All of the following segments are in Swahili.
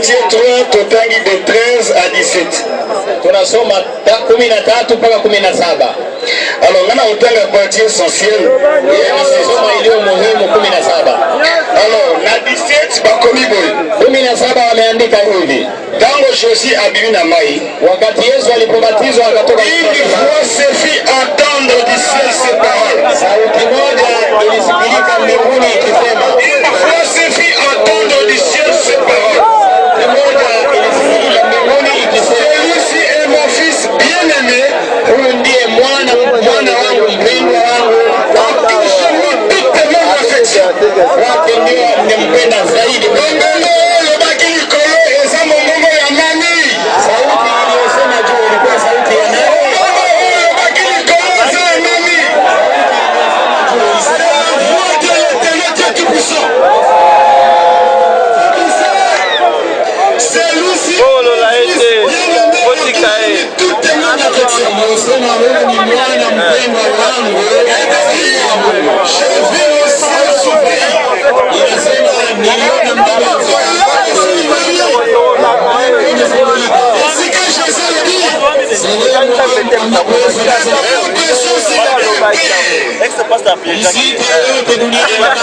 Matthieu 3 totangi de 13 à 17. Tunasoma 13 mpaka 17. Alors ngana utanga partie essentielle Tunasoma iliyo muhimu 17. alors na 17 bakomi boy 17 wameandika hivi. tango Jésus abimi na mai Wakati Yesu alipobatizwa akatoka une voix se fit entendre du ciel ces paroles. sauti moja ilisikilika mbinguni ikisema. Une voix se fit entendre du ciel ces paroles. Sauti moja ilisikilika mbinguni ikisema. Celui-ci est mon fils bien-aimé, Huyu ndiye mwana wangu mpendwa wangu. en qui je mets toute mon affection. Wake ndio nimempenda zaidi. Bongongo lobaki likolo eza mongongo ya nani? Sauti iliyosema juu ilikuwa sauti ya nani? Bongongo lobaki likolo eza ya nani? C'est la voix de l'Éternel Dieu Tout-Puissant. C'est lui-ci. Oh, la été. Potikae. Toute mon affection. Anasema huyu ni mwana mpendwa wangu. Je vis au ciel s'ouvrir. Inasema niliona mbabazi. C'est que Jésus le dit. Yote duniani Baba.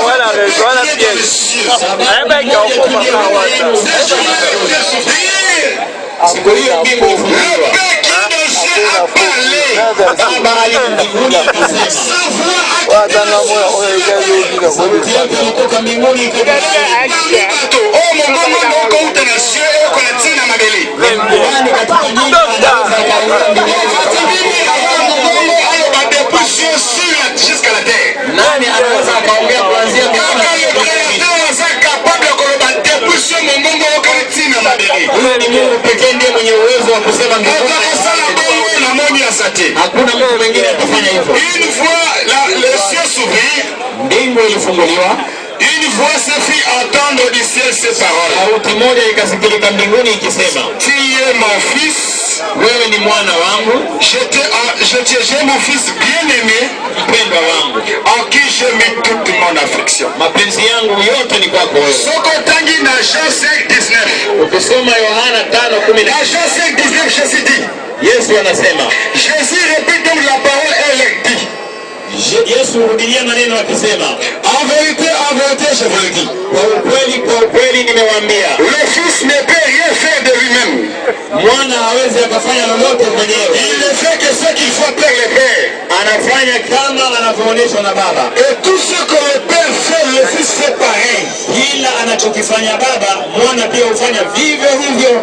Voilà, rejoins la pièce. Un mec en fond, Siku hiyo mbingu Le ilifunguliwa. Père qui est dans le ciel a parlé. Baba aliye mbinguni akasema. Sa voix a Sauti yake ilitoka mbinguni ikatoka. Oh mongongo ndoko uta na ciel eko na tina mabele. Ndani katika nyumba anaweza akaruka mbinguni. Mongongo ayo ba depuis ciel sur jusqu'à la terre. Nani anaweza akaongea kuanzia mbinguni Kaka le hadi duniani? créateur aza capable koloba depuis ciel mongongo eko na tina mabele. Huyo ni Mungu pekee ndiye mwenye uwezo wa kusema mbinguni. Akakosala bongo na moni ya sate. Hakuna Mungu mwingine atafanya hivyo. Une fois le ciel s'ouvrit, Mbingu ilifunguliwa. une voix se fit entendre du ciel ces paroles. Sauti moja ikasikilika mbinguni ikisema, Tu es mon fils, wewe ni mwana wangu j'ai mon fils bien-aimé, mpendwa wangu, en qui je mets toute mon affection. mapenzi yangu yote ni kwako wewe. Soko tangi na Jean 5:19. Ukisoma Yohana 5:10, Dans Jean 5:19, Jésus dit, Yesu anasema, Jésus répète donc la parole et leur dit, Yesu hurudia maneno akisema, en vérité, je vous le dis, kwa ukweli nimewaambia, le fils ne peut rien faire de lui-même. mwana hawezi akafanya lolote mwenyewe. Il ne fait que ce qu'il faut faire le Père. Anafanya kama anavyoonyeshwa na Baba. Et tout ce que le Père fait, le Fils fait pareil. Kila anachokifanya Baba, mwana pia hufanya vivyo hivyo.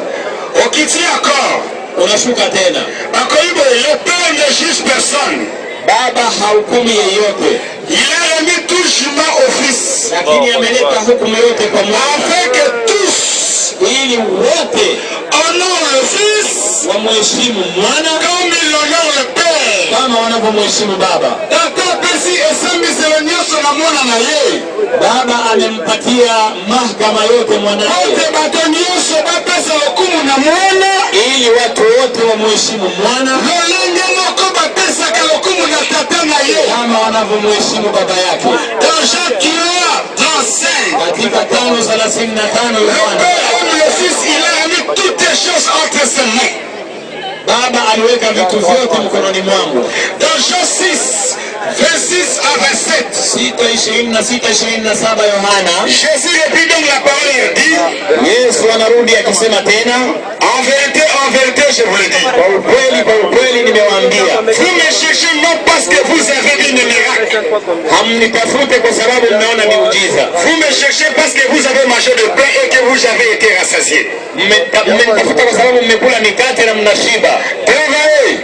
Okiti encore. Unashuka tena. Akoibo, le Père ne juge personne. Baba hahukumu yeyote, Il a remis tout jugement au Fils. lakini ameleta hukumu yote kwa mwana, Afin que tous ili wote honorent le Fils wamheshimu mwana comme ils honorent le Père. kama wanavyomheshimu Baba. Tata pesi esambiselo nyonso na mwana na ye. Baba amempatia mahakama yote mwanae, Ote bato nyonso bapesa lokumu na mwana. ili watu wote wamheshimu mwana Lolenge moko bapesaka lokumu na tata na ye. kama wanavyomheshimu baba yake. Dans Jean 3:35. Katika 5:35 Le Yohana, Père comme le Fils, il a remis toutes les choses entre ses mains. Baba aliweka vitu vyote mkononi mwangu. Dans Jean 6:26 à 27. 6:26-27 Yohana, Jésus répit donc la parole et dit, Yesu anarudi akisema tena, en vérité, je vous le dis. kwa ukweli nimewaambia, Vous me cherchez non parce que vous avez vu des miracles. hamnitafute kwa sababu mmeona miujiza. Vous me cherchez parce que vous avez mangé de pain et que vous avez été rassasiés. Mmenitafuta kwa sababu mmekula mikate na mnashiba. Travaillez,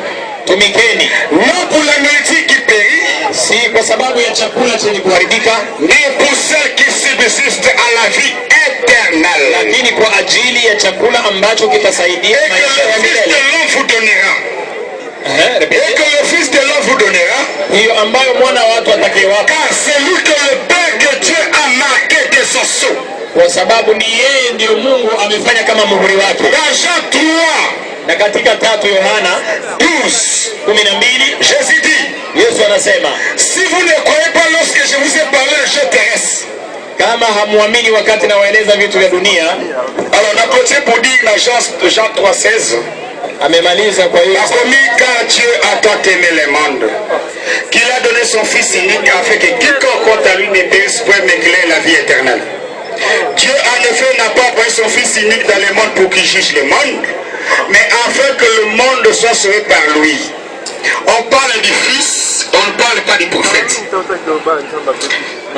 Tumikeni, non pour la nourriture qui périt, si kwa sababu ya chakula chenye kuharibika, mais pour celle qui subsiste à la vie éternelle. lakini kwa ajili ya chakula ambacho kitasaidia Et que maisha ya le Fils de milele. l'homme vous donnera. Et que le Fils de l'homme vous donnera. Hiyo ambayo mwana wa watu atakayewapa, Car c'est lui que le Père de Dieu a marqué de son sceau. kwa sababu ni yeye ndiyo Mungu amefanya kama muhuri wake. Dans Jean 3, Na katika 3 Yohana 12, 12, Jésus dit, Yesu anasema, si vous ne croyez pas lorsque je vous ai parlé de choses terrestres, Kama hamuamini wakati nawaeleza vitu vya dunia. Alors on a continué pour dire dans Jean 3,16. Amemaliza kwa hiyo. Car Dieu a tant aimé le monde qu'il a donné son Fils unique afin que quiconque compte à lui ne périsse point mais qu'il ait la vie éternelle. Dieu en effet n'a pas envoyé son Fils unique dans le monde pour qu'il juge le monde, mais afin que le monde soit sauvé par lui. On parle du Fils, on ne parle pas du prophète.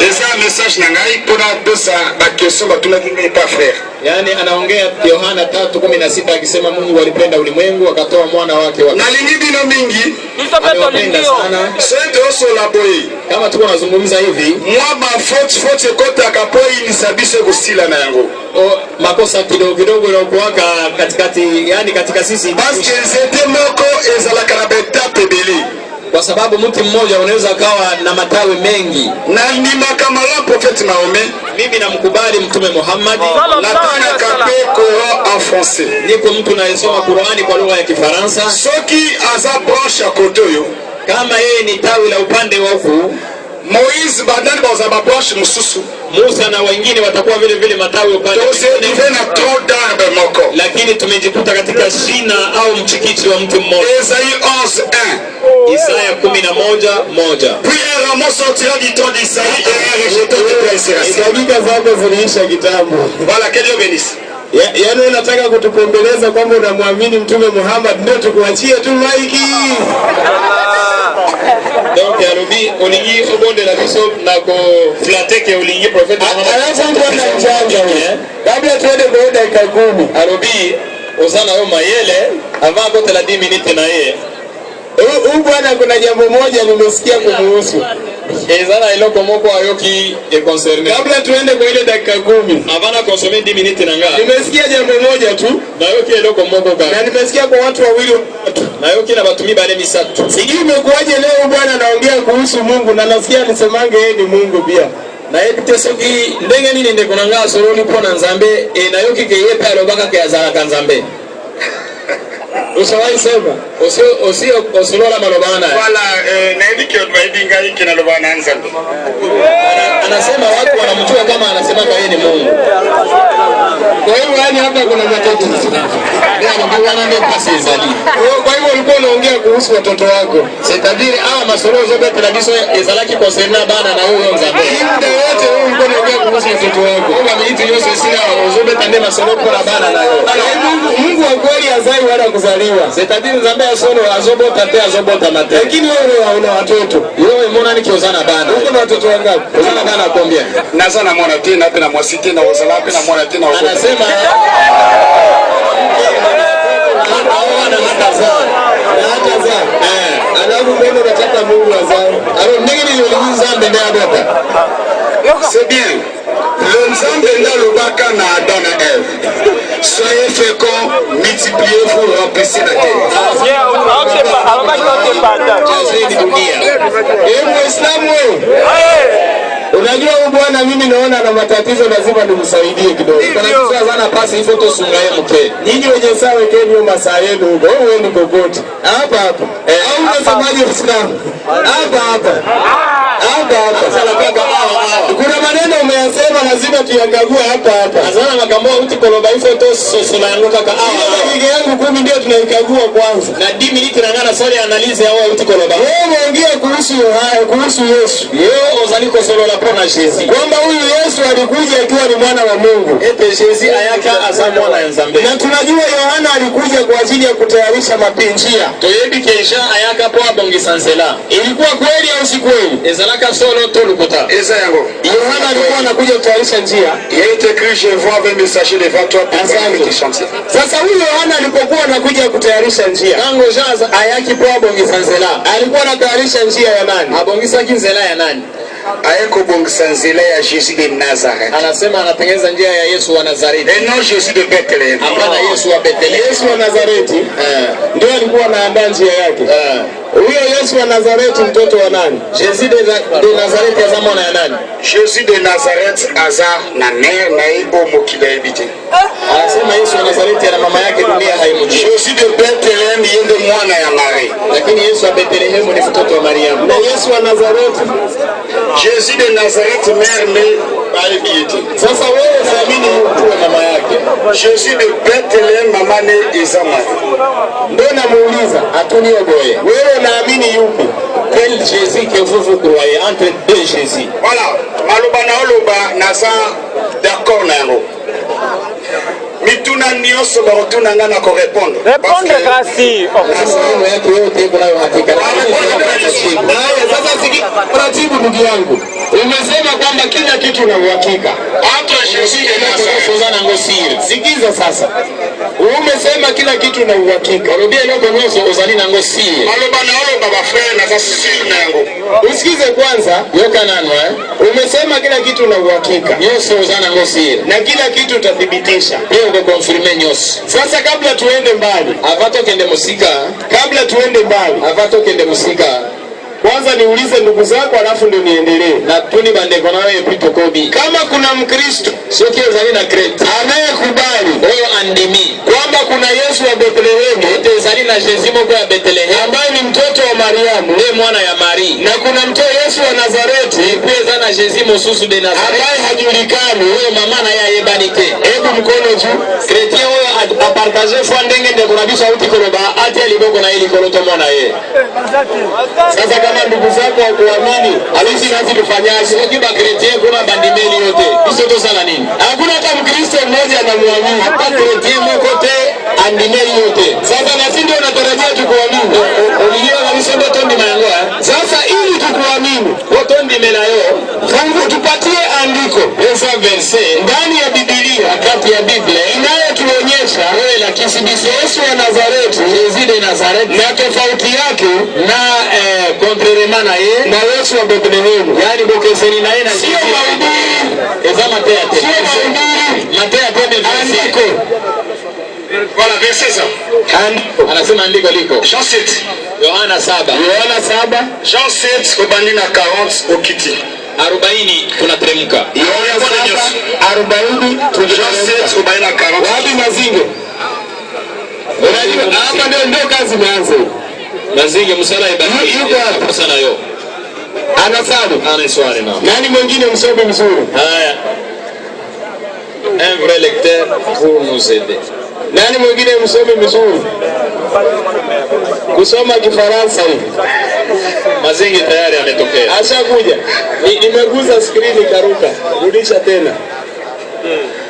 Et ça un message nangai pour la question de pas frère. Yani anaongea Yohana 3:16 akisema Mungu alipenda ulimwengu akatoa mwana wake wa. Na lingi bino mingi. Anapenda sana. Sio so la boy. Kama tuko nazungumza hivi, moi ma faute kota kapoi ni sabise kustila na yango. Makosa kidogo na kuwaka katikati, yani katika sisi. Parce que c'était moko ezala karabeta pebeli. Kwa sababu mtu mmoja unaweza kawa na matawi mengi. Na ni makamala prophète Mahomet. Mimi namkubali mtume Muhammad. Nataka kape Coran en français. Niko mtu anayesoma Qur'ani kwa lugha ya Kifaransa. Soki aza branche akotoyo. Kama yeye ni tawi la upande wa huku, Moïse badani baza ba branche mususu. Musa na wengine watakuwa vile vile matawi upande wa moko. Lakini tumejikuta katika shina au mchikichi wa mtu mmoja. Isaïe 11:1. Isaya 11:1. Puis un rameau sortira du temps d'Isaïe et un rejeton de Présération. Dakika zako ziliisha kitambo. Voilà, que Dieu bénisse. Yaani unataka kutupembeleza kwamba unamwamini mtume Muhammad, ndio tukuachie tu maiki. Donc yarubi olingi obonde la biso na ko flateke olingi prophète Muhammad. Alafu kuna njanja wewe. Kabla tuende kwa dakika 10. Arubi ozana yo mayele avant kote la 10 minutes na yeye. Huyu bwana kuna jambo moja nimesikia kumuhusu. Ezana iloko moko ayoki e concerné. Kabla tuende kwa ile dakika 10. Avana consommer 10 minutes na ngala. Nimesikia jambo moja tu na yoki iloko moko kama. Na nimesikia kwa watu wawili na yoki na batumi bale misatu. Sijui imekuaje leo bwana anaongea kuhusu Mungu na nasikia nisemange yeye ni Mungu pia. Na yepite soki ndenge nini ndeko nanga soroni pona nzambe na yoki ke yepe alobaka ke azala kanzambe. Usawai sema osilola malobana. Voilà, naidi kio tuwaidinga hiki na lobana nzambe. Anasema watu wanamjua kama anasema kwa yeye ni Mungu. Kwa hiyo yani hapa kuna matatizo. Kwa hiyo ulikuwa unaongea kuhusu watoto wako. C'est-à-dire hawa masoro zote tradition ezalaki concernant bana na huyo nzambe. Muda wote wewe ulikuwa unaongea kuhusu watoto wako. Kwa mitu yose sina zote tande masoro kwa bana na yeye. Mungu wa kweli azai wala kuzaliwa. C'est-à-dire nzambe asoro azobota te azobota mate. Lakini wewe hauna watoto. Wewe mbona nikiozana bana? Uko na watoto wangapi? Ozana bana kombia? Nazana mwana tena na mwasite na ozala tena mwana tena. Anasema c'est bien. Le Nzambe dans le baka na Adam et Ève. Soyez féconds, multipliez-vous, remplissez la terre. Unajua huyu bwana mimi naona ana matatizo, lazima nimsaidie kidogo. Kana sana pasi hivyo to sungaye mke. Nyinyi wenye sawa wekeni masaa yenu huko. Wewe ni kokote. Hapa hapa. Au unasemaje Uislamu? Hapa hapa. Hapa hapa. Sala kaka kuna maneno umeyasema lazima tuyangague hapa hapa. Azana makambo uti koloba hivyo to sosola yangu kaka. Ile yangu 10 ndio tunaikagua kwanza. Na 10 minutes nangana swali analize hao uti koloba. Wewe umeongea kuhusu Yesu. Yeye ozaliko solo la pona Yesu. Kwamba huyu Yesu alikuja akiwa ni mwana wa Mungu. Ete Yesu ayaka asa mwana wa Nzambe. Na tunajua Yohana alikuja kwa ajili ya kutayarisha mapinjia. Toyebi kesha ayaka poa bongi sansela. Ilikuwa kweli au si kweli? Ezalaka solo tolukuta. Eza yango. Yohana alikuwa anakuja kutayarisha njia. Il est écrit je vois un messager devant toi pour faire tes chantiers. Sasa huyu Yohana alipokuwa anakuja kutayarisha njia. Kango jaza ayaki poa bongi sansela. Alikuwa anatayarisha njia ya nani? Abongisa kinzela ya nani? Ayeko bongisa nzela ya Jésus de Nazareth. Anasema anatengeneza njia ya Yesu wa Nazareti. Et non Jésus de Bethléem. Hapana Yesu wa Bethlehem. Yesu wa Nazareti ndio alikuwa anaandaa njia yake. Huyo Yesu wa Nazareti mtoto wa nani? Jésus de Nazareti azama na nani? Jésus de Nazareth azar na mère na ebo mokila ebite. Anasema Yesu wa Nazareti ana mama yake dunia haimjui. Jésus de Bethléem yende mwana ya Maria. Lakini Yesu wa Bethlehem ni mtoto wa Mariamu. Na Yesu wa Nazareti. Jésus de Nazareth, mère née par Ebiété. Sasa wewe unaamini yuko mama yake? Jésus de Bethléem, mama née Ezamari. Ndio namuuliza, atuniogoe. Wewe unaamini yupi? Quel Jésus que vous croyez entre deux Jésus? Voilà, maloba na oloba naza d'accord na yango. Mituna nyonso bakotuna nga na korepondre. Répondre kasi. Masomo yake yote kuna uhakika. Sasa siki taratibu ndugu yangu. Umesema kwamba kila kitu na uhakika. Entre Jésus et Nazareth. Sikiza sasa. Umesema kila kitu na uhakika. Rudia leo kwa uzali na ngosiri. Maloba na oloba ba frère naza siri na yango. Usikize kwanza, yoka nanwa. Umesema kila kitu na uhakika. Nyoso uzana ngosiri. Na kila kitu utathibitisha. Leo kwa confirmer nyoso. Sasa kabla tuende mbali, avato kende musika. Kabla tuende mbali, avato kende musika. Kwanza niulize ndugu zako alafu ndio niendelee. Na tuni bandeko na wewe pito kobi. Kama kuna Mkristo sio kile zali na Kreta anayekubali huyo andimi kwamba kuna Yesu wa Bethlehem, yote zali na Yesu moko ya Bethlehem ambaye ni mtoto wa Mariamu, ndiye mwana ya Mari. Na kuna mtoto Yesu wa Nazareti, pia zana Yesu mosusu de Nazareti ambaye hajulikani, huyo mama na yeye yebanite. Hebu mkono juu. Chrétien huyo apartage fwa ndenge ndio kunabisha uti koloba ati aliboko na ili koloto mwana yeye. Sasa kama ndugu zako wakuamini, alisi nazi tufanyaje? Ukiba Chrétien kuna bandimeli yote. Hizo to sana nini? Hakuna hata Mkristo mmoja anamwamini. Hata Chrétien mkote andimeli yote. Sasa na sisi ndio tunatarajia tukuamini. Ulijua kabisa ndio tondi mayangoa. Sasa ili tukuamini, tondi melayo, Mungu tupatie andiko, esa verse ndani ya Biblia, kati ya Biblia inayotuonyesha wewe la kisibisi Yesu wa Nazareti, Yesu de Nazareth, na tofauti yake na contrairement na yeye na Yesu wa Bethlehem. Yani bokeseni na yeye na sio mahubiri. Eza Mateo. Sio mahubiri. Mateo andiko. Voilà, verset ça. Anasema andiko liko. Jean 7. Yohana 7. Yohana 7. Jean 7 obandi na 40 okiti. 40 tunateremka. Yohana 7 40 Jean 7 obandi na 40. Wapi mazingo? Unajua hapa ndio kazi imeanza. Mazingo msala ibaki. Yuko hapa sana yo. Anasali. Anaswali na. Nani mwingine msomi mzuri? Haya. Un vrai lecteur pour nous aider. Nani mwingine msomi mzuri? Kusoma Kifaransa hivi. Mazingi tayari ametokea. Ashakuja. Nimeguza screen karuka. Rudisha tena.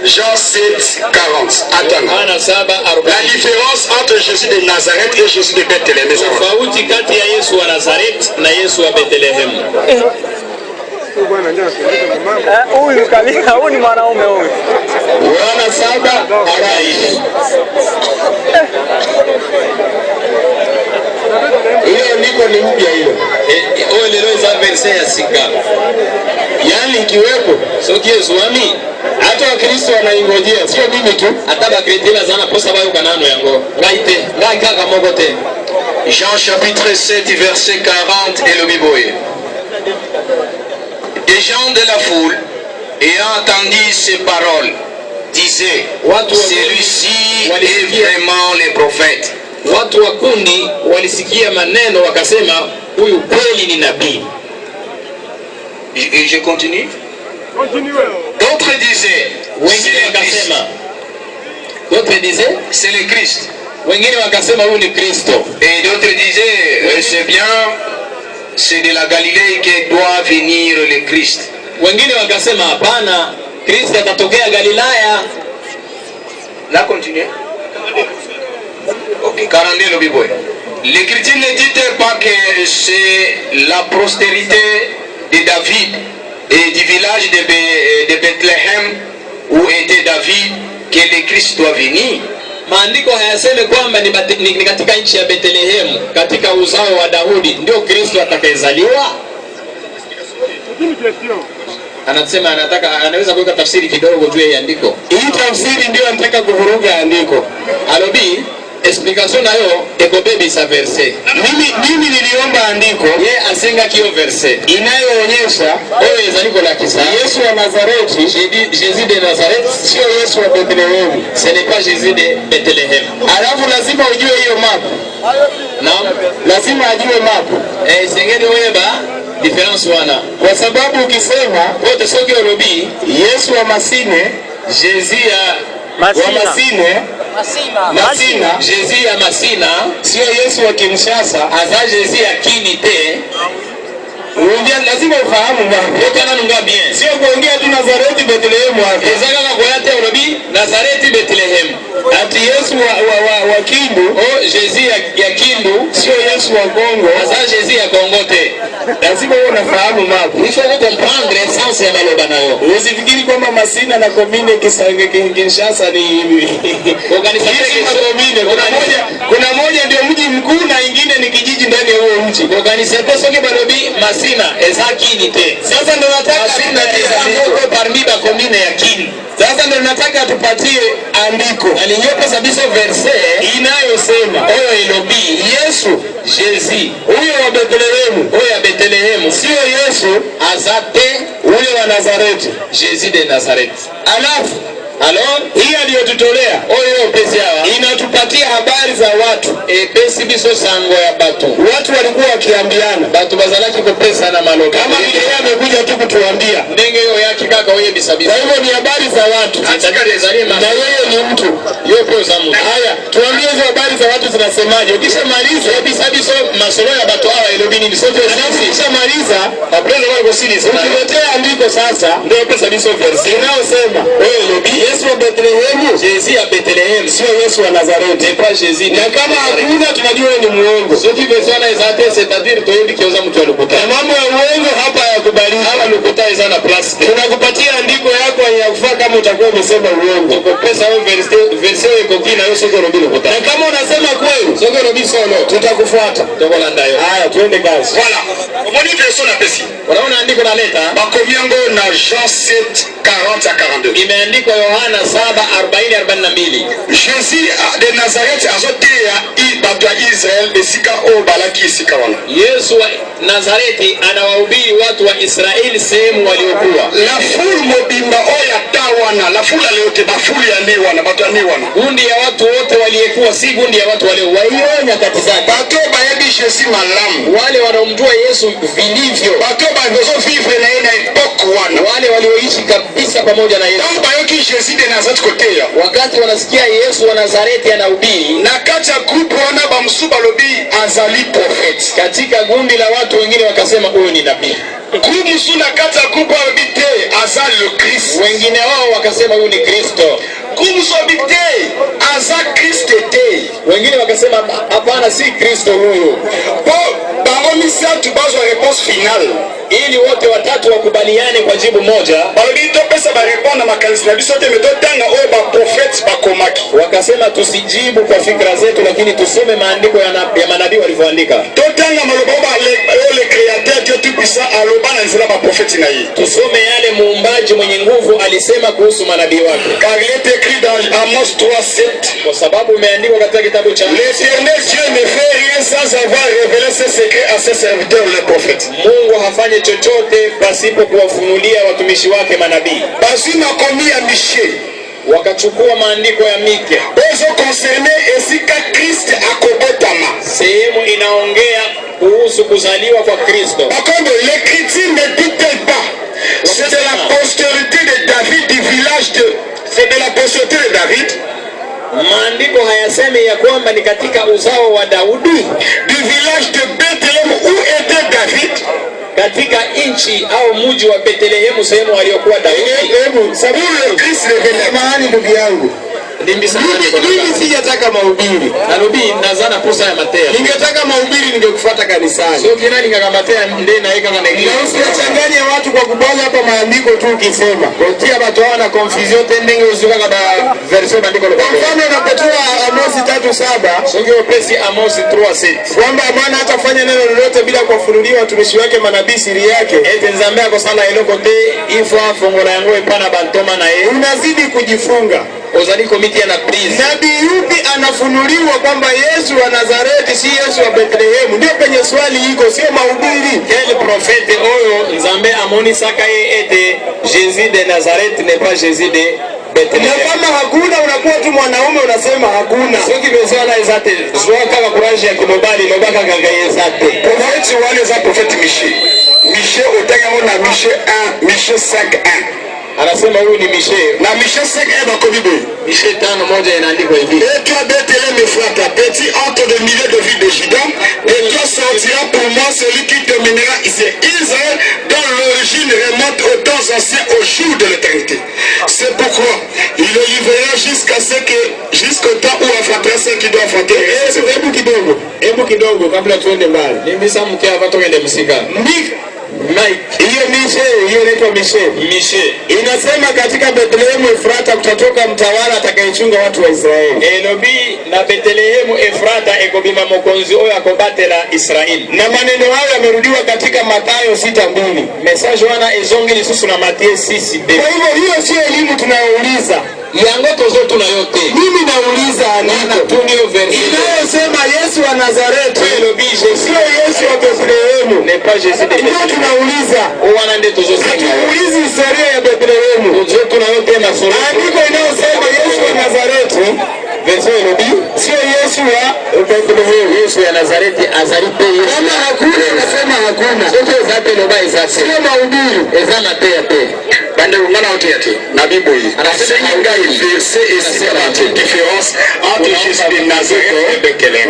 Jean 7, 40. Attends. La différence entre Jésus de Nazareth et Jésus de Bethléem. Tofauti kati ya Yesu wa Nazareth na Yesu wa Bethlehem. Huyu kabisa, huyu ni mwanaume huyu. Yohana 7:40. Hiyo ndiko ni mpya hiyo. Ole leo za verse ya sika. Yaani ikiwepo sio Yesu wami. Hata Wakristo wanaingojea, sio mimi tu. Hata Bakristo sana posa bayo kanano yango. Ngaite, ngaka mogote. Jean chapitre 7 verset 40 et le Biboye. Des gens de la foule, ayant entendu ces paroles, disaient, celui-ci est vraiment le prophète. Watu wa kundi walisikia maneno wakasema huyu kweli ni nabii. Et je continue. D'autres disaient, wengine wakasema, d'autres disaient, c'est le Christ. Wengine wakasema huyu ni Kristo. Et d'autres disaient, c'est bien, c'est de la Galilée que doit venir le Christ. Wengine wakasema hapana, Kristo atatokea Galilaya. Là continuez. Ok, 42 le Bible. L'Écriture ne dit pas que c'est la postérité de David et du village de Bethléem où était David que le Christ doit venir. Maandiko hayaseme kwamba ni katika nchi ya Bethlehem, katika uzao wa Daudi ndio Kristo atakayezaliwa. Anasema anaweza kuweka tafsiri kidogo juu ya andiko. Hii tafsiri ndio anataka kuvuruga andiko. Alobi explication nayo ekobebe sa verse. Mimi niliomba andiko ye asenga kio verse inayoonyesha oyo ezaniko la kisa Yesu wa Nazareti, Jésus de Nazareth, sio Yesu wa Bethlehem. Ce n'est pas Jésus de Bethlehem. Alafu lazima ujue hiyo map. Naam, lazima ajue map. Singeni weba difference wana. Kwa sababu ukisema wote soki orobi Yesu wa Masine, Jésus ya Masina, Jésus ya Masina, sio Yesu wa Kinshasa, aza Jésus ya Kinite. Ungia lazima ufahamu mwa. Yote ananunga bien. Sio kuongea tu Nazareti Bethlehem hapo. Ezaka kwa yate orobi Nazareti Bethlehem. Ati Yesu wa Kindu, Jésus ya Kindu, sio Yesu wa Kongo. Aza Jésus ya Kongo te. Lazima uwe unafahamu mambo. Il faut comprendre essence ya maloba nayo. Usifikiri kwamba Masina na Komine Kisange Kinshasa ni organization Komine. Kuna moja ndio mji mkuu na ingine ni kijiji ndani ya huo mji. Organization soki balobi Masina ezakinite. Sasa ndio nataka Masina tisa parmi ba Komine ya Kindu. Sasa ndio nataka tupatie andiko. Alinyopa sabiso verse inayosema oyo ilobi Yesu Jésus huyo wa Bethlehem, huyo ya Bethlehem sio Yesu azate huyo wa Nazareti, Jésus de Nazareth. Alafu hii aliyotutolea oyo pesi hawa inatupatia habari za watu pesi biso sango ya batu. Watu walikuwa wakiambiana batu bazalaki ko pesa na maloka kama yeye amekuja tu kutuambia ndenge hiyo yake kaka wewe bisabisa. Kwa hivyo ni habari za watu na yeye ni mtu yopo za mtu. Haya tuambie hizo habari za watu zinasemaje. Ukishamaliza bisabiso masolo ya batu hawa elobini ni sote sisi ukishamaliza aprendo wako sisi ukiletea andiko sasa ndio pesa biso verse inayosema wewe elobi Yesu wa Bethlehem, Jésus ya Bethlehem, sio Yesu wa Nazareti, ni pas Jésus. Na kama hakuna tunajua ni muongo. Sio kivesana izate c'est-à-dire toyebi kioza mtu alikuta. Na mambo ya uongo hapa yakubali. Hapa lukuta izana plus. Tunakupatia andiko yako ya kufaa kama utakuwa umesema uongo. Kwa pesa au verse iko kina hiyo soko robi lukuta. Na kama unasema kweli, soko robi solo, tutakufuata. Tokola ndayo. Haya tuende kazi. Voilà. Omoni version na pesi. Unaona andiko na leta? Bakomiango na Jean 7:40 à 42. Imeandikwa Yohana 7:40-42. Jésus de Nazareth azotea bato ya Israel esika o balaki esika wana. Yesu wa Nazareti anawahubiri watu wa Israeli sehemu waliokuwa. La foule mobimba oya tawana, la foule leote bafuli ya ni wana, bato ya ni wana. Kundi ya watu wote waliokuwa si kundi ya watu wale waionya kati zake. Bato bayebi Jésus malamu. Wale wanaomjua Yesu vilivyo. Bato bazo vivre na ina epoque wana. Wale walioishi kabisa pamoja na Yesu. Tangu bayoki Jésus de Nazareth kotea. Wakati wanasikia Yesu wa Nazareti anahubiri, na kacha groupe wana bamsuba lobi azali prophète. Katika kundi la watu wengine wakasema huyu ni nabii. Kumusuna kacha groupe lobi te azali le Christ. Wengine wao wakasema huyu ni Kristo. Kumusobite aza Kristo te. Wengine wakasema hapana si Kristo huyu. Bo baomisa tubazo réponse finale. Ili wote watatu wakubaliane kwa jibu moja. Balito pesa ba répondre na makanisa na biso te metotanga o ba prophètes ba komaki. Wakasema tusijibu kwa fikra zetu lakini tusome maandiko ya manabii walivyoandika. Totanga maloba le créateur Dieu tout puissant aloba na nzela ba prophètes na yeye. Tusome yale muumbaji mwenye nguvu alisema kuhusu manabii wake. Car il est écrit dans Amos 3:7. Kwa sababu imeandikwa katika kitabu cha L'Éternel Dieu ne fait rien sans avoir révélé ses secrets à ses serviteurs les prophètes. Mungu hafanye chochote pasipo kuwafunulia watumishi wake manabii. Basi na komi ya Michée wakachukua maandiko ya Mike. Bezo concerne esika Kristo akobotama. Sehemu inaongea kuhusu kuzaliwa kwa Kristo. Bakombe l'écriture ne dit pas. C'est de la postérité de David du village de c'est de la postérité de David. Maandiko hayasemi ya kwamba ni katika uzao wa Daudi. Du village de Bethlehem où était David. Katika nchi au mji wa Bethlehem sehemu aliyokuwa Daudi. Hebu sababu Kristo revela mahali ndugu yangu. Mimi sijataka mahubiri. Nabii nazana posa ya Mateo. Ningetaka mahubiri ningekufuata kanisani. Sio kina nikakamatea ndeni na ika kana ingine. Usichanganye watu kwa kubwaga hapa maandiko tu ukisema. Kotia watu wana confusion tending uzuka kada version maandiko lo. Kwa mfano unapotoa Amos 3:7, sio pesi Amos 3:7. Kwamba Bwana hatafanya neno lolote bila kuwafunulia watumishi wake manabii siri yake. Ete nzambe akosala elokote ifwa fongola yango epana bantoma na yeye. Unazidi kujifunga. Ozali komiti ya please. Nabii yupi anafunuliwa kwamba Yesu wa Nazareti si Yesu wa Bethlehem? Ndio penye swali iko, sio mahubiri. Quel prophète oyo nzambe amoni saka ye ete Jésus de Nazareth n'est pas Jésus de Na kama hakuna unakuwa tu mwanaume unasema hakuna. Sio kimezana ezate. Zwaka ka courage ya kimobali mobaka kagaye ezate. Prophète wale za prophète Michée. Michée otango na Michée 1, Michée 5:1. Anasema huyu ni Michée. Na Michée 5:1 bakobibo. Michée 5:1 inaandikwa hivi. Et toi Bethléem Ephrata, petit entre des milliers de villes de Juda, et toi sortira pour moi celui qui dominera ici Israël, dont l'origine remonte aux temps anciens, au jour de l'éternité. C'est pourquoi il le livrera jusqu'au temps où affrontera ceux qui doivent affronter. Hebu kidogo kabla tuende mbali. Nimisa mke hapa tuende msika. Hiyo inaitwa Michée. Inasema katika Bethlehem Ephrata kutatoka mtawala atakayechunga watu wa Israeli. Elobi na Bethlehem Ephrata ekobima mokonzi oyo akobatela Israeli. Na maneno hayo yamerudiwa katika Mathayo 6:2. Message wana ezongi lisusu na Mathayo 6:2. Kwa hivyo hiyo sio elimu tunayouliza. Yango tozo tunayote. Mimi nauliza nina tunio verse. Inayosema Yesu wa Nazareti. Elobi sio Yesu wa Bethlehem. Ne pas Jésus de Bethlehem. Tunauliza wana ndio tozo sema. Tuulize historia ya Bethlehem. Tozo tunayote na sura. Andiko inayosema Yesu wa Nazareti. Verse elobi sio Yesu wa Bethlehem. Yesu ya Nazareti azalipe Yesu. Kama hakuna nasema hakuna. Sote zote ndoba izate. Sio mahubiri. Ezana pia. Bande ungana wote yake na Bible hii. Anasema ingai verset ici la différence entre Jésus de Nazareth et Bethléem.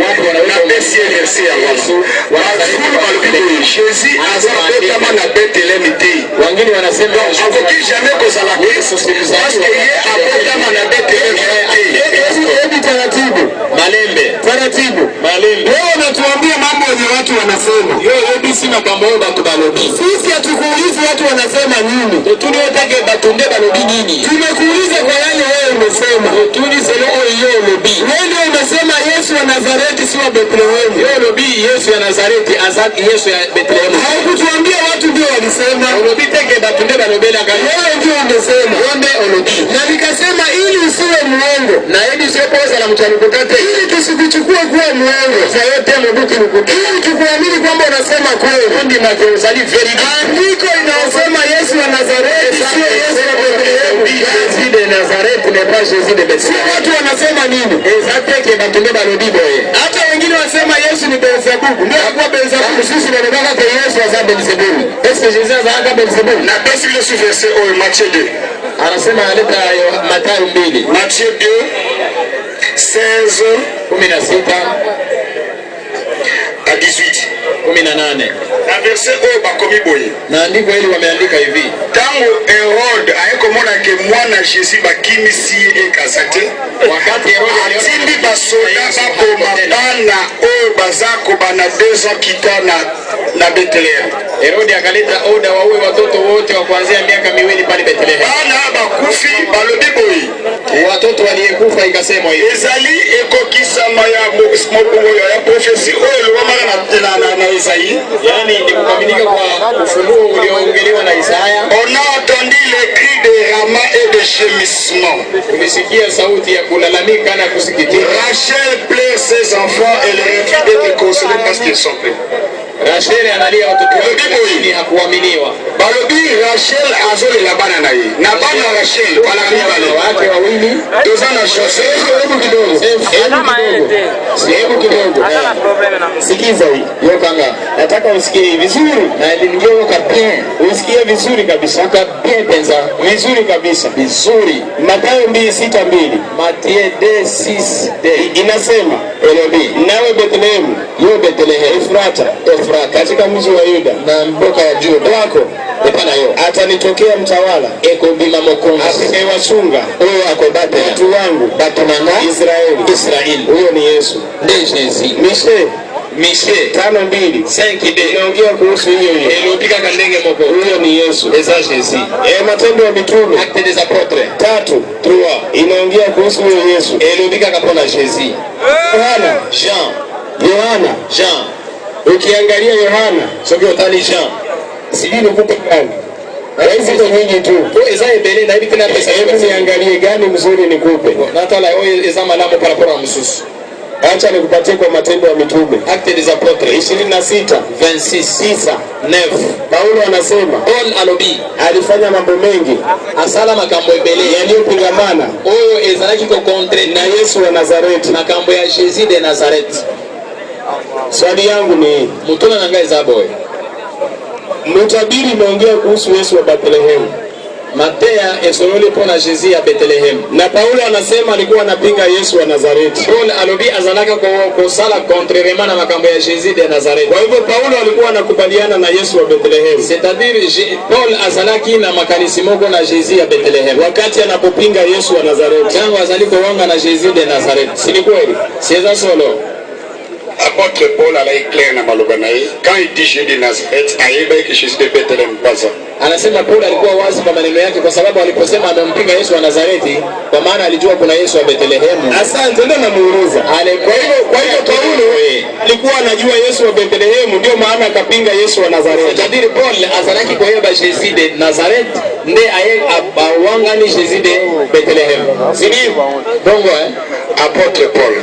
Na verset ya Yesu. Jésus azalipe kama na Bethléem ite. Wengine wanasema avoki jamais kozala Yesu parce que yeye apokama na Bethléem ite. Hebu taratibu malembe. Wewe unatuambia mambo yenye watu wanasema. Hebu sina mambo ya watu balobi. Sisi hatukuuliza watu wanasema nini. Tunataka batunde balobi nini. Tumekuuliza kwa yale wewe umesema. Tuulize leo hiyo lobi. Wewe umesema Yesu wa Nazareti si wa Bethlehem. Hiyo lobi Yesu ya Nazareti azaki Yesu ya Bethlehem. Haukutuambia watu ndio walisema. Lobi teke batunde balobi na gani. Wewe ndio umesema. Wende lobi. Na nikasema ili usiwe muongo. Na hili sio poza la mchanukukate. Ili tusikuchukue kuwa muongo. Sasa yote mbuki mkuki. Ili tukuamini kwamba unasema kweli. Ndi makozali very good. Andiko inasema Yesu wa Nazareti sio Yesu wa Bethlehem. Jésus de Nazareth n'est pas Jésus de Bethlehem. Watu wanasema nini? Exactly batunde balobi boye. Hata wengine wanasema Yesu ni Beelzebub. Ndio kwa Beelzebub sisi tunataka kwa Yesu wa Beelzebub. Est-ce que Jésus azaka Beelzebub? Na basi le verset au Matthieu 2. Anasema aleta Mathayo 2. Matthieu 2 16 à 18. 18. Na verset au bakomi boye. Na andiko hili wameandika hivi. Tango Herode ayekomona ke mwana Jésus bakimisi ekasate. Wakati Herode atindi basoda bakoma bana oyo bazako bana 2 ans kita na Bethlehem. Herode akaleta oda waue watoto wote wa kuanzia miaka 2 pale Bethlehem. Bana bakufi balobi boye. Watoto waliyekufa ikasema hivi. Ezali ekokisama ya mobongo ya prophecy oyo lomaka na Isaïe. Yani ni kukamilika kwa ufunuo ulioongelewa na Isaya. On a entendu les cris de Rama et de gémissement. Tumesikia sauti ya kulalamika na kusikitika. Rachel pleure ses enfants et les refuse d'être consolés parce qu'ils sont pleins. Rachel analia watoto wake lakini hakuaminiwa. Balobi Rachel azole la bana na yeye. Na bana Rachel wala bale wake wawili dozana Jose hebu kidogo. Hebu kidogo. Hata problem na sikiza hii. Yo kanga. Nataka usikie vizuri. Na ndio bien. Usikie vizuri kabisa. Bien penza. Vizuri kabisa. Vizuri. Mathayo 2:6-2. Mathayo 2:6 inasema Elobi nawe Bethlehem yo Bethlehem Ephrata katika mji wa Yuda na mboka ya Juda wako epana yo atanitokea mtawala ekobima mokonzi atakayewachunga huyo akobate watu wangu batumanga Israeli huyo ni Yesu ndiye Michée 5:2 5:2 inaongea kuhusu hiyo iliyopika kandenge moko huyo ni Yesu eza Jésus. Matendo ya Mitume Actes des Apôtres 3 inaongea kuhusu huyo Yesu iliyopika kapona Jésus. Yohana Jean ukiangalia Yohana sio utani Jean sijui nikupe gani hizi ndo nyingi tu to eza ebele na hivi tena pesa hebu niangalie gani mzuri nikupe natala oyo eza malamu para mususu Acha nikupatie kwa Matendo ya Mitume. Actes des Apôtres 26 26 9. Paulo anasema Paul alobi alifanya mambo mengi asala makambo ebele yaliyopingamana oyo ezalaki ko contre na Yesu wa Nazareti. makambo ya Jésus de Nazareth. Swali yangu ni Mutuna nanga ezaboy. mtabiri imeongea kuhusu Yesu wa Bethlehem. Matea esololi pona Jésus ya Bethlehem. Na Paulo anasema alikuwa anapinga Yesu wa Nazareti. Paul alobi azalaka ko sala contrairement na makambo ya Jésus de Nazareth. Kwa hivyo Paulo alikuwa anakubaliana na Yesu wa Bethlehem. C'est-à-dire Paul azalaki na makanisi moko na Jésus ya Bethlehem. Wakati anapopinga Yesu wa Nazareti. Tangu azaliko wanga na Jésus de Nazareth. Si ni kweli? Sieza solo. Apôtre Paul a éclairé na malobanae quand il dit Jésus de Nazareth, aïeba que Jésus de Bethléem pas ça. Anasema Paul alikuwa wazi kwa maneno yake, kwa sababu aliposema amempinga Yesu wa Nazareti, kwa maana alijua kuna Yesu wa Bethlehem. Asante, ndio namuuliza. Kwa hivyo Paulo alikuwa anajua Yesu wa Bethlehem, ndio maana akapinga Yesu wa Nazareti. C'est-à-dire Paul azalaki kwa yeba Jésus de Nazareth, nde aye abawangani Jésus de Bethlehem. Sini bongo Apôtre Paul,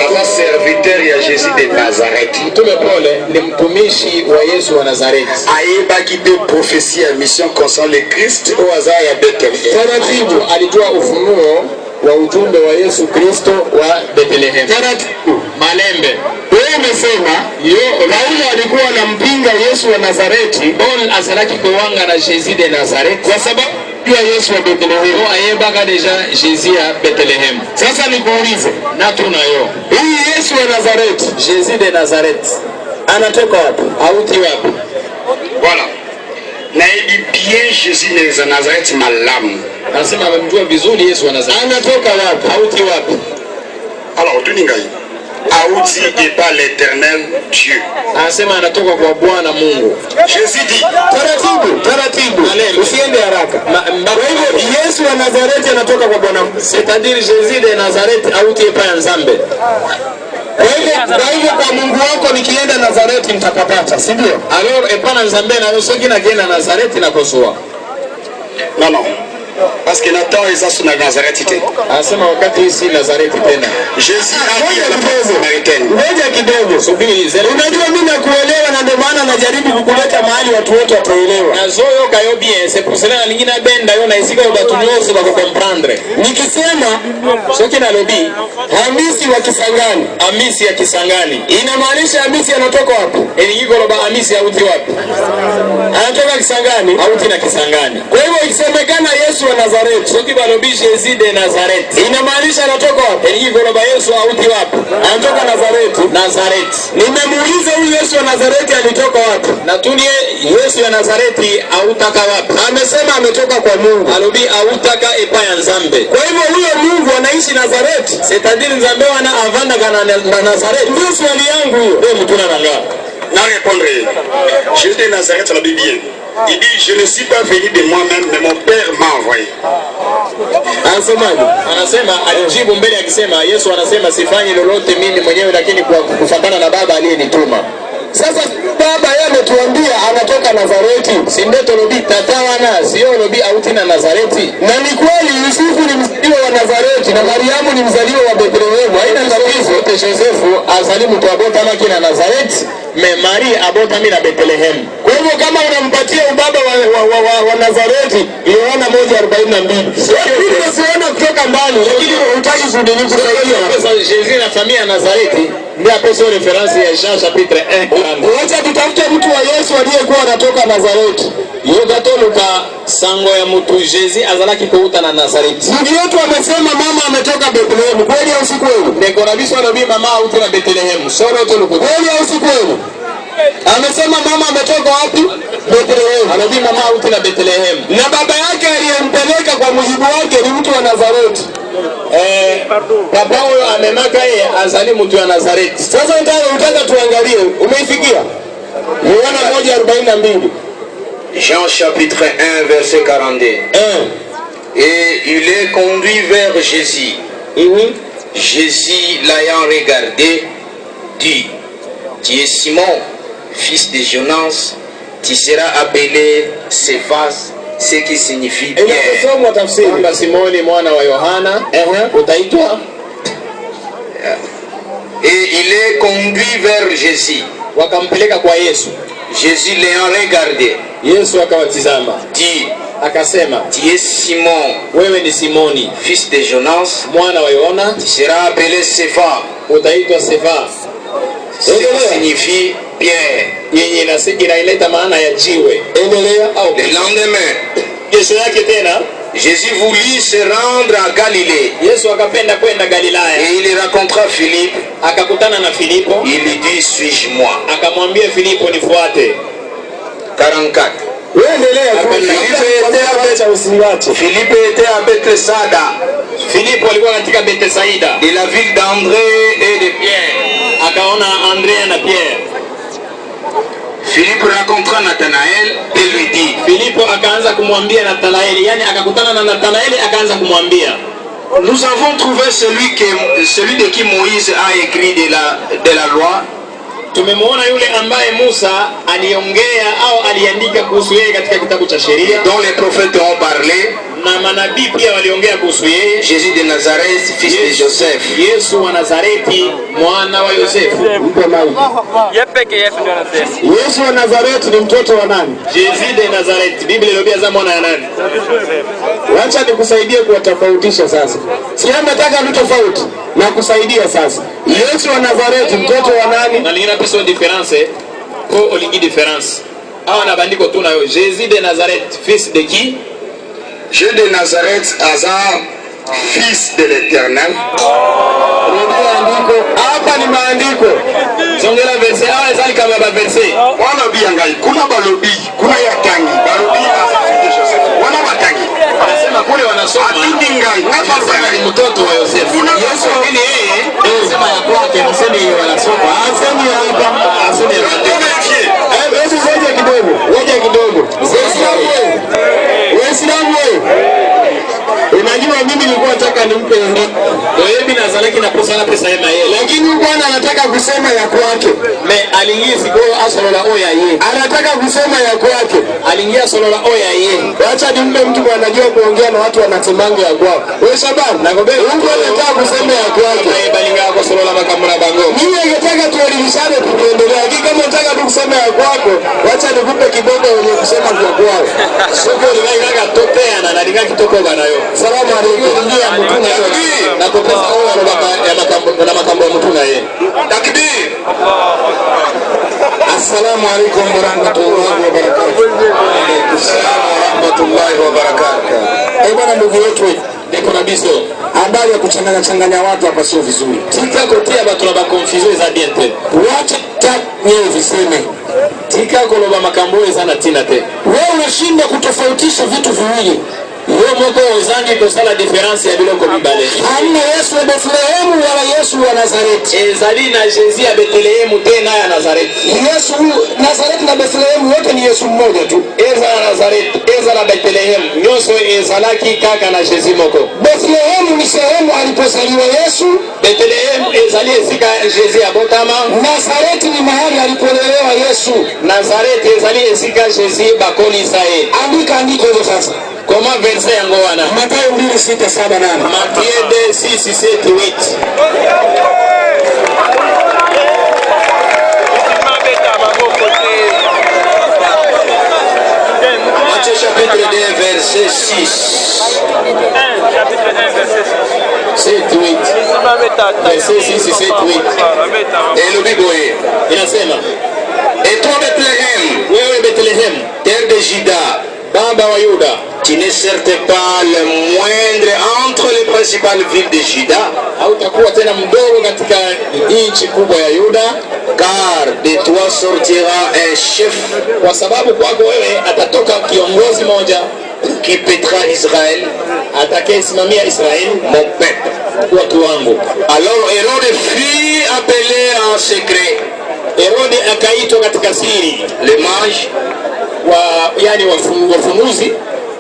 avant serviteur ya Jésus de Nazareth. Mtume Paul ni mtumishi wa Yesu wa Nazareti. Aïeba qui de prophétie à mission concernant le Christ au hasard ya Bethlehem. Taratibu alijua ufunuo wa ujumbe wa Yesu Kristo wa Bethlehem. Taratibu Malembe. wewe umesema Paulo alikuwa anampinga Yesu wa Nazareti. Paul azalaki kuwanga na Jésus de Nazareth Kwa sababu ya Yesu wa Bethlehem. Ayebaka deja Jésus ya Bethlehem. Sasa nikuulize, Na tunayo huyu Yesu wa Nazareti, Jésus de Nazareth anatoka wapi? auti wapi? Voilà. Naïbi bien Jésus de Nazareth malamu. Anasema amemjua vizuri Yesu wa Nazareth. Anatoka wapi? Auti wapi? Alors, tu n'ingai. Aouti et pas l'éternel Dieu. Anasema anatoka kwa Bwana Mungu. Jésus dit, Taratibu. Malembe. Usiende haraka. Kwa hivyo Yesu wa Nazareti anatoka kwa Bwana Mungu. C'est-à-dire Jésus de Nazareth auti pa Nzambe. Kwa hivyo kwa Mungu wako nikienda Nazareti mtakapata, si ndio? Alors epana Nzambe na soki na gena Nazareth na kosoa. non, non. Parce que Nathan est à son Nazareth. Anasema wakati hii si Nazareth tena. Jésus a dit à la femme samaritaine. Ngoja kidogo. Subiri zele. Unajua mimi nakuelewa na ndio maana najaribu kukuleta mahali watu wote wataelewa. Na zoyo kayo bien, c'est pour cela lingina benda yo na isika ubatunyoso bako comprendre. Nikisema Soki na lobi, Hamisi wa Kisangani, Hamisi ya Kisangani. inamaanisha Hamisi anatoka wapi? Eligiko loba Hamisi auti wapi? Anatoka Kisangani. Auti na Kisangani. Kwa hivyo ikisemekana Yesu wa Nazareti, Soki balobi Jésus de Nazareth. inamaanisha anatoka wapi? Eligiko loba Yesu auti wapi? Anatoka Nazareti. Nazareth. Nimemuuliza huyu Yesu wa Nazareti alitoka wapi? Na tunie Yesu ya Nazareti autaka wapi? Amesema ametoka kwa Mungu. Alobi autaka epa ya Nzambe. Kwa hivyo huyo Mungu anaishi Nazareti. C'est-à-dire Nzambe wana avanda kana na Nazareth. Ndio swali yangu hiyo. Ndio mtuna nanga. Non, répondre. Jésus de Nazareth, la Bible dit, il dit, je ne suis pas venu de moi-même, mais mon Père m'a envoyé. Anasemaje? Anasema alijibu mbele akisema Yesu anasema sifanyi lolote mimi mwenyewe lakini kwa kufuatana na Baba aliyenituma. Sasa baba yeye ametuambia anatoka Nazareti. Si ndio tolobi tatawana sio lobi auti na Nazareti. Na ni kweli Yusufu ni mzaliwa wa Nazareti na Mariamu ni mzaliwa wa Bethlehem. Haina tatizo. Yote Josefu azalimu tu abota maki na Nazareti, me Maria abota mimi na Bethlehem. Kwa hivyo kama unampatia ubaba wa Nazareti, Yohana 1:42. Mimi nasiona kutoka mbali, lakini hutaki kudini kusaidia. Sasa Jésus na familia ya Nazareti ndio apeso reference ya Jean chapitre 1. Wacha tutafute mtu wa Yesu aliyekuwa anatoka Nazareti. Yogatoluka sango ya mtu Jésus azalaki kuuta na Nazareti. Ndugu yetu amesema mama ametoka Bethlehem. Kweli au si kweli? Ndeko nabiso lobi mama auti na Bethlehem. Soro toluko. Kweli au si kweli? Amesema mama ametoka wapi? Bethlehem. Alobi mama auti na Bethlehem. Na baba yake aliyempeleka kwa mujibu wake ni mtu wa Nazareti. Baba huyo amemaka yeye azali mtu wa Nazareti. Sasa unataka tuangalie, umeifikia? Yohana 1:42. Jean chapitre 1 verset 42. Et il est conduit vers Jésus. Jésus l'ayant regardé dit, tu es Simon, fils de Jonas, tu seras appelé Cephas, ce qui signifie Pierre. Inasomwa tafsiri. Kwamba Simoni mwana wa Yohana utaitwa Et il est conduit vers Jésus. Wakampeleka kwa Yesu. Jésus l'ayant regardé, Yesu akawatizama. dit, Akasema, tu es Simon, wewe ni Simoni, fils de Jonas, mwana wa Yona, tu seras appelé Cépha, utaitwa Sefa. ce qui signifie Pierre. Yenye inaileta maana ya jiwe. Endelea au Le lendemain, kesho yake tena Jésus voulut se rendre à Galilée. Yesu akapenda kwenda Galilaya. Et il rencontra Philippe. Akakutana na Filipo. Il lui dit, suis-moi. Akamwambia Filipo, nifuate. 44. Philippe était à Bethsaida, Filipo alikuwa katika Bethsaida, de la ville d'André et de Pierre. akaona Andrea na Pierre. Philippe rencontra Nathanaël et lui dit, Filipo akaanza kumwambia Nathanaeli, yani akakutana na Nathanaeli akaanza kumwambia, nous avons trouvé celui de qui Moïse a écrit de la loi. Tumemwona yule ambaye Musa aliongea au aliandika kuhusu yeye katika kitabu cha sheria, dont les prophètes ont parlé, na manabii pia waliongea kuhusu yeye, Jésus de Nazareth, fils de Joseph. Yesu wa Nazareti, mwana wa Yosefu. Yesu wa Nazareti ni mtoto wa nani? Jésus de Nazareti. Biblia ilobia za mwana ya nani? Wacha nikusaidie kuwatofautisha sasa. Si nataka vitu tofauti na kusaidia sasa. Yesu wa Nazareti mtoto wa nani? Na lingine pesa différence ko olingi différence. Hawa na bandiko tu nayo Jésus de Nazareth, fils de qui? Jésus de Nazareth, Hazard, fils de l'Éternel. Hapa ni maandiko. Songela verset hawa ezali kama ba verset. Wana biangai, kuna balobi, kuna yatangi, balobi fils de Joseph. Wana watangi. Anasema kule wanasoma Atindingai, Nasema ni mtoto wa Yosefu. Yesu ili yeye anasema ya kwake mseme yeye wanasoma. Asemi hapa, asemi hapa. Hebu ngoja kidogo. Ngoja kidogo. Waislamu wewe. Unajua mimi nilikuwa nataka nimpe Wewe bin Nazareti na pesa yema yeye. lakini Bwana anataka kusema ya kwake. Me aliingia siko asolola oya yeye. Anataka kusema ya kwake. Aliingia solola oya yeye. Acha nimpe mtu anajua kuongea na watu wanasemanga ya kwao. Wewe Shaban, nagobe Mungu anataka kusema ya kwake. Yeye balinga kwa solola makamuna bango. Mimi ningetaka tuelimishane tuendelee. Lakini kama unataka tu kusema ya kwako, acha nikupe kiboko wenye kusema vya kwao. Soko livaga topea na nalika kitoko banayo. Salamu alaykum. Ndio mtuna yeye. Na kopesa oya ya makambo ya mtuna yeye. Takbir. Assalamu alaykum wa rahmatullahi wa barakatuh. Assalamu rahmatullahi wa barakatuh. Bwana ndugu yetu Niko na biso. habari ya kuchanganya watu hapa sio vizuri. Tika kotia batu na ba confusion za biente. Wacha nyewe viseme. Tika koloba makambo sana tina te. Wewe unashinda kutofautisha vitu viwili. Yo moko ozangi kosala difference ya biloko bibale. Hamna Yesu wa Bethlehemu wala Yesu wa Nazareti. Ezali na Jésus ya Bethlehemu tena ya Nazareti. Yesu Nazareti na Bethlehemu wote ni Yesu mmoja tu. Eza na Nazareti, eza na Bethlehemu. Nyoso ezalaki kaka na Jésus moko. Bethlehemu ni sehemu alipozaliwa Yesu. Bethlehemu ezali esika Jésus ya botama. Nazareti ni mahali alipolelewa Yesu. Nazareti ezali esika Jésus bakoli Israeli. Andika andiko hilo sasa. Comment verset yango wana? Mathayo 2:6-7-8. Matthieu 2:6-7-8. Matthieu chapitre 2 verset 6. 7-8. Verset 6-7-8. Et le Bible Inasema, et toi Bethléem, wewe Bethlehem, terre de Juda, baba wa Yuda, tu n'es certes pas le moindre entre les principales villes de Juda, hautakuwa tena mdogo katika nchi kubwa ya Yuda, car de toi sortira un chef kwa sababu kwako wewe atatoka kiongozi moja qui pètera Israël, atakayesimamia Israeli, mon peuple. watu wangu. Alors Hérode fut appelé en secret. Herode akaitwa katika siri, Le mage yani wafunuzi,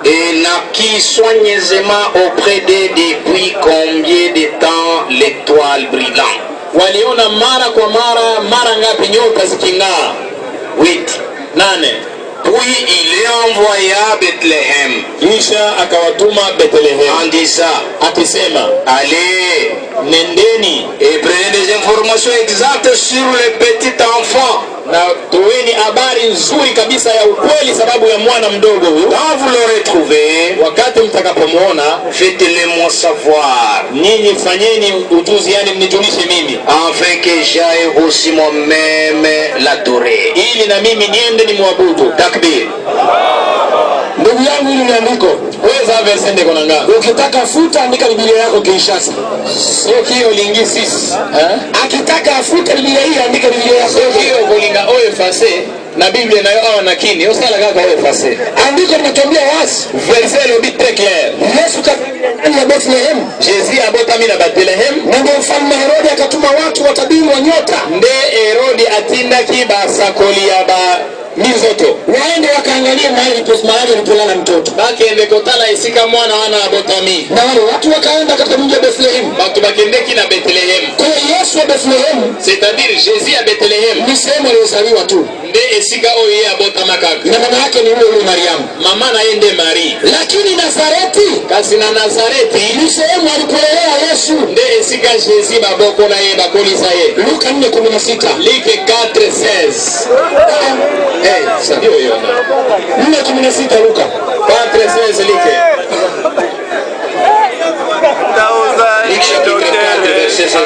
et naquit soigneusement auprès d'eux depuis combien de temps l'étoile brillante. waliona mara kwa mara ngapi nyota ziking'aa? 8. 8. Puis il est envoyé à Bethléem Kisha akawatuma Bethlehem. en disant, Akisema, allez nendeni et prenez des informations exactes sur les petits enfants. na toweni habari nzuri kabisa ya ukweli sababu ya mwana mdogo huyu. Quand vous l'aurez trouvé, Wakati mtakapomuona, faites-le-moi savoir, nyinyi fanyeni ujuzi, yani mnijulishe mimi, afin que j'aille aussi moi-même l'adorer. ili na mimi niende nimwabudu. Takbir. Ndugu yangu, hili ni andiko. Weza verse ndeko nanga. Ukitaka futa, andika Biblia yako Kinshasa. Sio kio lingisis. Akitaka afuta Biblia hii, andika Biblia yako. Sio kio kulinga oye fase na Biblia nayo awa nakini. Osala kaka oye fase. Andiko linatuambia wazi. Verse le bit très clair. Yesu katika Bethlehem. Jésus abota mina Bethlehem. Na ndio mfalme Herode akatuma watu watabiri wa nyota. Nde Herode atinda kibasakoli ya ba mizoto. Waende wakaangalia mahali alipolala mtoto. Bakende kotala isika mwana wana abotami. Na wale watu wakaenda katika mji wa Bethlehem. Batu bakendeki na Bethlehem. Kwa hiyo Yesu wa Bethlehem, C'est-à-dire Jésus à Bethlehem. ni sehemu aliyozaliwa tu. Nde esika oye abota makaka. Na mama yake ni yule Mariamu. Mama na ende Marie. Lakini Nazareti, Kasi na Nazareti ni sehemu alipolelea Yesu. nde esika Jésus baboko na ye bakolisa ye. Luka 4:16. Like 4:16. Sabio yona. 4:16 Luka. 4:16 like. Luc chapitre 4, verset 16.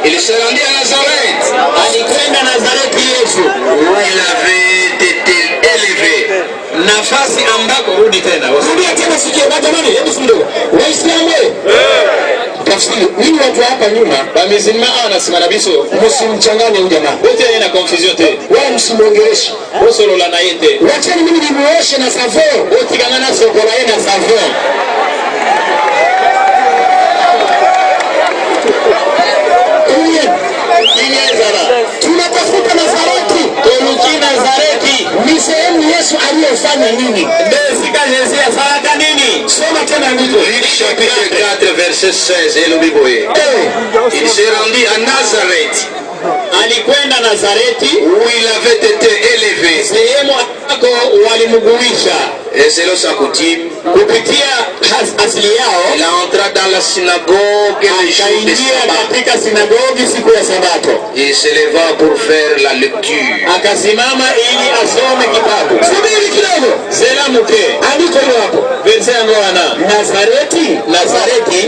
Il se rendit à Nazareth, Alikwenda Nazareti Yesu. où il avait été élevé. Nafasi ambako rudi tena. Rudia tena sikia jamani, hebu fundogo. Waislamu tafsiri. Nini watu hapa nyuma Ba musulman ana simana biso. msimchanganye huyu jamaa. Wote yana confusion te. Wala msimuongeleshe. Osolo la na yete. Wacheni mimi nimuoshe na savon. Wote kangana sokola ye na savon. Tunatafuta Nazareti. Toluki Nazareti. Ni sehemu Yesu aliyofanya nini? Nde esika Jésus afanya nini? Soma tena andiko. Luc chapitre 4, verset 16. Et le Biboye. Il se rendit à Nazareth, Alikwenda Nazareti, où il avait été élevé. sehemu ambako walimguisha Et selon sa coutume, kupitia asili yao. il entra dans la synagogue le jour de Akaingia sabbat. katika sinagogi siku ya Sabato, Il se leva pour faire la lecture. akasimama ili asome kitabu. Subiri kidogo. Zela muke Andiko hilo hapo. verse yango wana Nazareti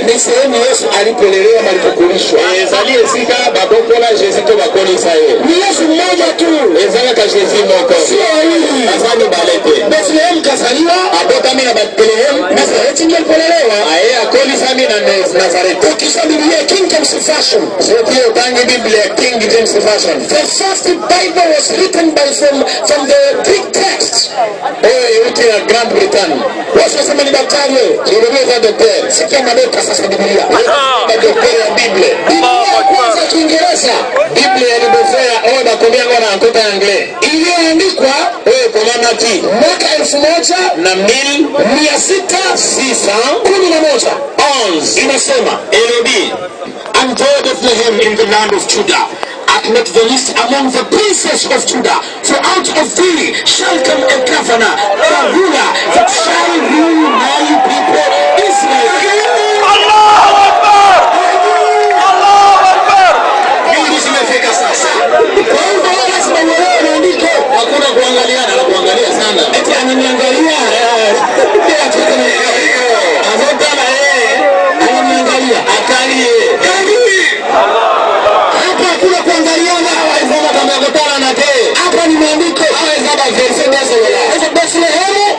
Ni sehemu Yesu alipolelewa na alipokulishwa. ezali esika babokola Jésus to bakolisa ye. Ni Yesu mmoja tu. Ezalaka Jésus moko, Sio wawili. azali balete. Bethlehem kazaliwa, Abotami na Bethlehem, Nazareti ndiyo alipolelewa. aye akolisami na Nazareti. Ukisoma Biblia King James Version, Soki otangi Biblia King James Version, the first Bible was written from the Greek text. oyo euti na Grand Britain. Watu wasema ni daktari wewe. Ilivyoza dokter, Sikia madokta sasa Biblia. na dokter ya Biblia. Biblia ya kwanza Kiingereza Biblia yalibofea oyo bakomiango na ankota anglais. iliyoandikwa Oyo komamati mwaka 1611 na 1611 inasema, Elodi. and there Bethlehem in the land of Judah art not the least among the princes of Judah, for out of thee shall come a governor, a ruler that shall rule my people Israel. Mimi zimefika sasa. Kwa hivyo lazima uelewe maandiko. Hakuna kuangaliana na kuangalia sana. Eti ananiangalia. Azota na yeye Ananiangalia. akalie. Hapa hakuna kuangaliana. Hawaizama kamekutana na te. Hapa ni maandiko. Hawaizama verse ndeso wala. Sasa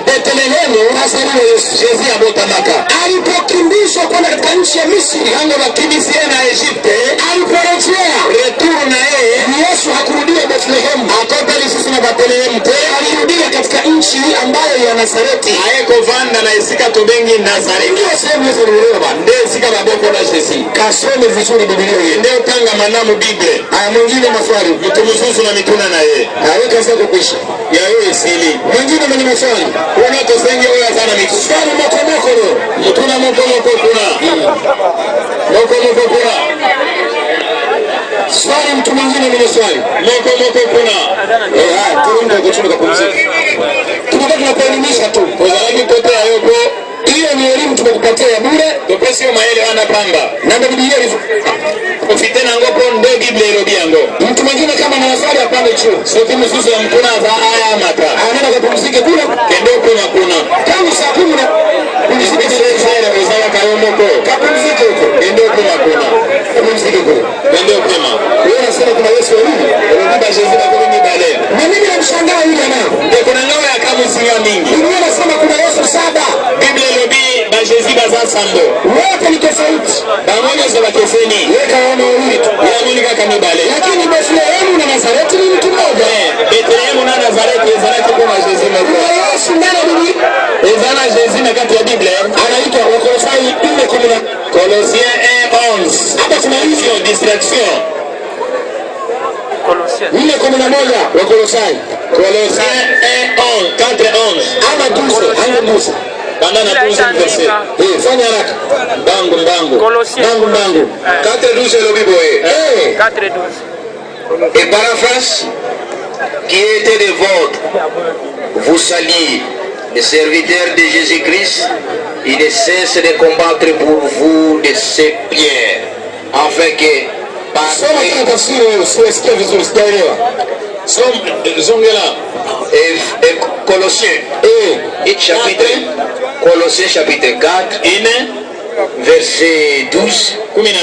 Bethlehemu, kazaliwa Yesu. Jésus abota maka. Alipokimbizwa kwenda katika nchi ya Misri, Yango bakibisie na Egypte. aliporejea Retour na yeye. Yesu hakurudia Bethlehemu, Akota lisusu na Bethlehem te. alirudia katika nchi ambayo ya Nazareti. Aeko vanda na esika tobengi Nazareti. Ndio sehemu Yesu alilelewa. Nde esika baboko na Jésus. Kasome vizuri Biblia hii. Nde utanga manamu Bible. Haya, mwingine maswali. Mtu mususu na mituna na yeye. Aweka sasa kukwisha. Ya yo esili. Mwingine mwenye maswali. Kuna tosenge oya sana mitu. Swali mokomoko leo. Mutuna moko kuna. Moko kuna. Swali mtu mwingine mwenye swali. Moko kuna. Tuende kuchunga kupumzika. Tunataka tunakuelimisha tu. Kwa sababu potea yopo. Hiyo ni elimu tumekupatia ya bure. Tope sio maele wana pamba. Na ndio Biblia hizo. Ofitena ngopo ndo Biblia irobiango. Mtu mwingine kama ana swali apande chuo. Sio kama sisi ya mkuna za haya mata. Anaenda kupumzika kule. Kendo kuna. Tangu saa 10 na Kupumzika sasa wazala kayomoko. kapumzika huko. Kendo kuna. Kapumzika huko. Kendo kuna. Wewe unasema kuna Yesu elimu. Unataka Yesu na kumi bale. Na mimi namshangaa yule nao. Ndio kuna ngao ya kama singa mingi. Biblia inasema kuna Yesu 7. Biblia irobi ba Yesu baza sambo. Wote ni tofauti. Pamoja za bakeseni. Weka wana wawili tu. Ya Monica kanibale. Lakini Bethlehemu na Nazareti ni mtu mmoja. Bethlehem na Nazareti Nazareti kwa Yesu na Kuna Yesu ndani ya Biblia. Ezana Yesu na kati ya Biblia Anaitwa Wakolosai 4:10. Colossiens 1:11. Hapa tuna hizo Distraction. Colossiens. 4:11 Wakolosai. Colossiens 1:11. 4:11. Ama 12, hayo 12. Pendant la 12e verset. Fanya haraka. Bangu. Colossiens. Bangu. 4:12 le Bible. 4:12. Et Barnabas, qui était des vôtres, vous salue, les serviteurs de Jésus-Christ, il ne cesse de combattre pour vous de ses pierres, afin que Soma tena tafsiri wewe, usiwesikia vizuri, sijaelewa. Zongela. et Colossiens, et chapitre, Colossiens chapitre 4, verset 12. 12.